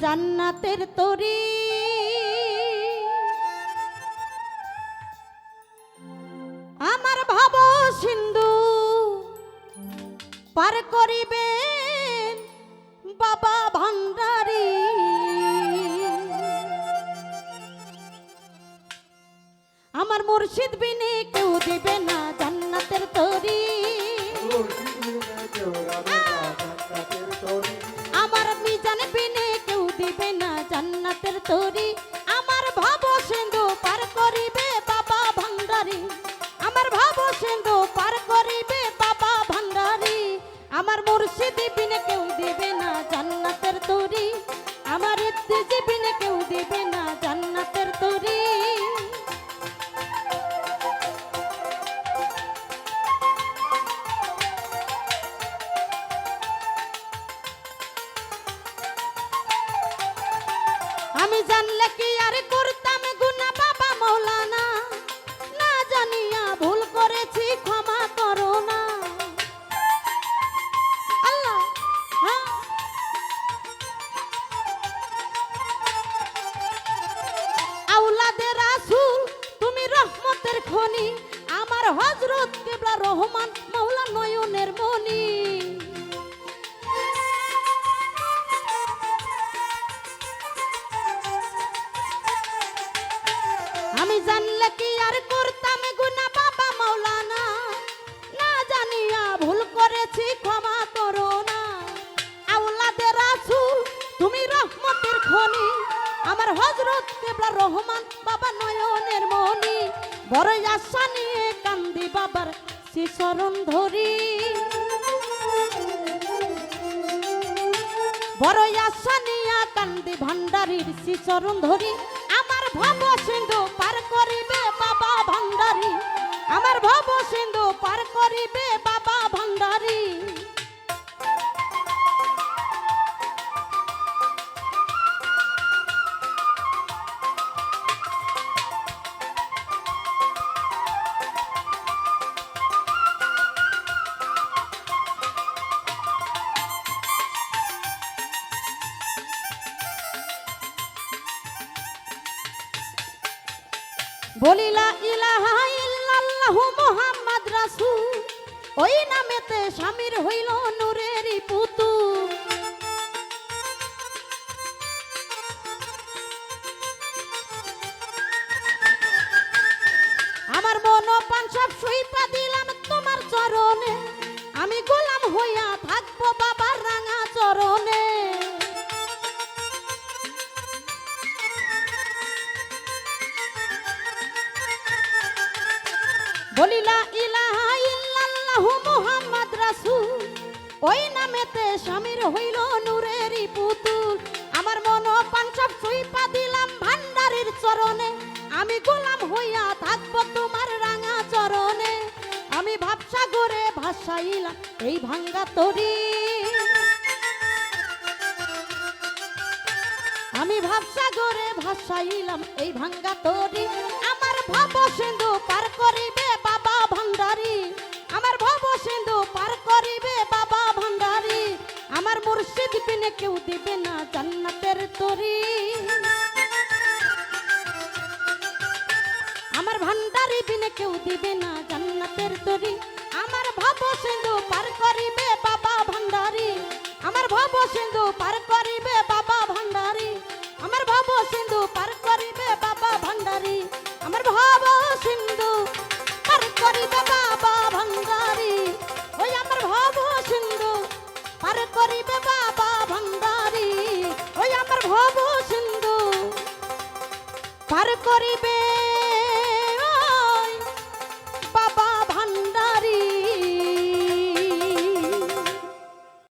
জান্নাতের তরি আমার ভাব সিন্ধু পার করিবেন বাবা ভান্ডারী। আমার মুর্শিদ বিনে কেউ দিবে না জান্নাতের তরি। আমার মিজান বিনে কেউ দিবে না জান্নাতের তরি। আমার ভাব সিন্ধু পার করিবে বাবা ভান্ডারী। আমার ভাব সিন্ধু পার করিবে বাবা ভান্ডারী। আমার মুর্শিদ বিনে কেউ দিবে না জান্নাতের তরি। আমার ইত্তেজি বিনে কেউ দিবে না জান্নাতের তরি। আমি জানলে কি আর করতাম গুনাহ বাবা মাওলানা। না জানিয়া ভুল করেছি ক্ষমা করো না আল্লাহ। আওলাদে রাসূল তুমি রহমতের খনি। আমার হযরত কিবলা রহমান মাওলা নয়নের মনি। আমি জানলে কি আর করতাম গুনাহ বাবা মাওলানা। না জানিয়া ভুল করেছি ক্ষমা করো না। আওলাদে রাসূল তুমি রহমতের খনি। আমার হযরত কিবলা রহমান বাবা নয়নের মনি। বড় আশা নিয়ে কান্দি বাবার শিশরণ ধরি। বড় আশা নিয়ে কান্দি ভান্ডারীর শিশরণ ধরি। আমার ভব সিন্ধু পার করিবে বাবা ভান্ডারী। আমার ভব সিন্ধু পার করিবে বাবা ভান্ডারী। বলিলা ইলাহা ইল্লাল্লাহু মুহাম্মদ রাসূল। ওই নামেতে শামির হইল নূরের পুতুল। আমার মন প্রাণ সব সইপা দিলাম তোমার চরণে। আমি গোলাম হইয়া থাকবো বাবার রাঙা চরণে। বলিলা ইলাহা ইল্লাল্লাহু মুহাম্মদ রাসূল। ওই নামেতে শামির হইল নূরের পুতুল। আমার মন প্রাণ সব সইপা দিলাম ভান্ডারীর চরণে। আমি গোলাম হইয়া থাকবো তোমার রাঙা চরণে। আমি ভাবসাগরে ভাসাইলাম এই ভাঙ্গা তরি। আমি ভাবসাগরে ভাসাইলাম এই ভাঙ্গা তরি। আমার ভব সিন্ধু পার করিবে বাবা ভান্ডারী। আমার ভব সিন্ধু পার করিবে বাবা ভান্ডারী। আমার মুর্শিদ বিনে কেউ দিবে না জান্নাতের তরি। আমার ভান্ডারী বিনে কেউ দিবে না জান্নাতের তরি। আমার ভব সিন্ধু পার করিবে বাবা ভান্ডারী। আমার ভব সিন্ধু পার করিবে বাবা ভান্ডারী। আমার ভব সিন্ধু পার করিবে বাবা ভান্ডারী। আমার ভব সিন্ধু পার করিবে বাবা ভান্ডারী। ওই আমার ভব সিন্ধু পার করিবে বাবা ভান্ডারী। ওই আমার ভব সিন্ধু পার করিবে